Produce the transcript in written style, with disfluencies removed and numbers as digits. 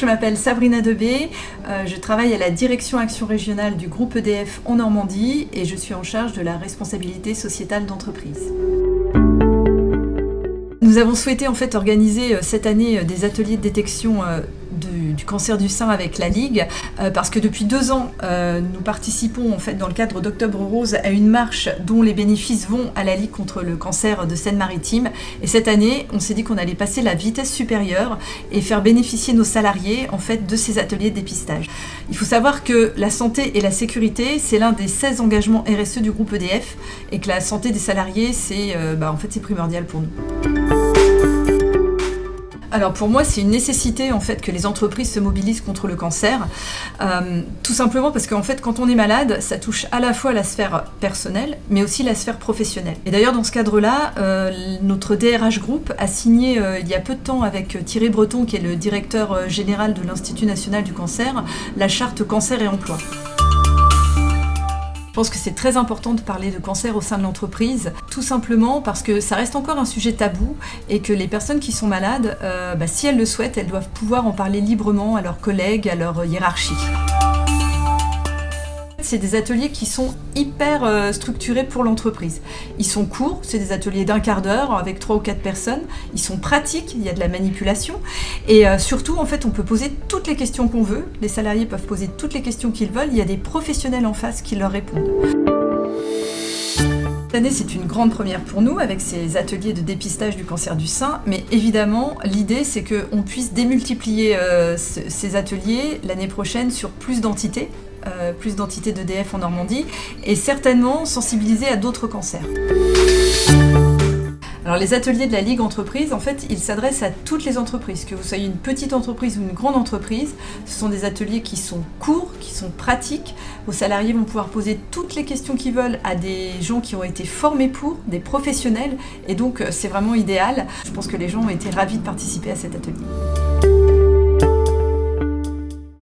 je m'appelle Sabrina Debé, je travaille à la direction action régionale du groupe EDF en Normandie et je suis en charge de la responsabilité sociétale d'entreprise. Nous avons souhaité en fait organiser cette année des ateliers de détection du cancer du sein avec la Ligue parce que depuis 2 ans nous participons en fait dans le cadre d'Octobre Rose à une marche dont les bénéfices vont à la Ligue contre le cancer de Seine-Maritime et cette année on s'est dit qu'on allait passer la vitesse supérieure et faire bénéficier nos salariés en fait de ces ateliers de dépistage. Il faut savoir que la santé et la sécurité c'est l'un des 16 engagements RSE du groupe EDF et que la santé des salariés c'est en fait c'est primordial pour nous. Alors pour moi, c'est une nécessité en fait que les entreprises se mobilisent contre le cancer, tout simplement parce qu'en fait, quand on est malade, ça touche à la fois la sphère personnelle, mais aussi la sphère professionnelle. Et d'ailleurs, dans ce cadre-là, notre DRH Group a signé il y a peu de temps avec Thierry Breton, qui est le directeur général de l'Institut national du cancer, la charte cancer et emploi. Je pense que c'est très important de parler de cancer au sein de l'entreprise, tout simplement parce que ça reste encore un sujet tabou et que les personnes qui sont malades, si elles le souhaitent, elles doivent pouvoir en parler librement à leurs collègues, à leur hiérarchie. C'est des ateliers qui sont hyper structurés pour l'entreprise. Ils sont courts, c'est des ateliers d'1 quart d'heure avec 3 ou 4 personnes. Ils sont pratiques, il y a de la manipulation. Et surtout, en fait, on peut poser toutes les questions qu'on veut. Les salariés peuvent poser toutes les questions qu'ils veulent. Il y a des professionnels en face qui leur répondent. Cette année, c'est une grande première pour nous avec ces ateliers de dépistage du cancer du sein, mais évidemment, l'idée, c'est qu'on puisse démultiplier ces ateliers l'année prochaine sur plus d'entités d'EDF en Normandie, et certainement sensibiliser à d'autres cancers. Alors les ateliers de la Ligue Entreprise, en fait, ils s'adressent à toutes les entreprises, que vous soyez une petite entreprise ou une grande entreprise. Ce sont des ateliers qui sont courts, qui sont pratiques. Vos salariés vont pouvoir poser toutes les questions qu'ils veulent à des gens qui ont été formés pour, des professionnels, et donc c'est vraiment idéal. Je pense que les gens ont été ravis de participer à cet atelier.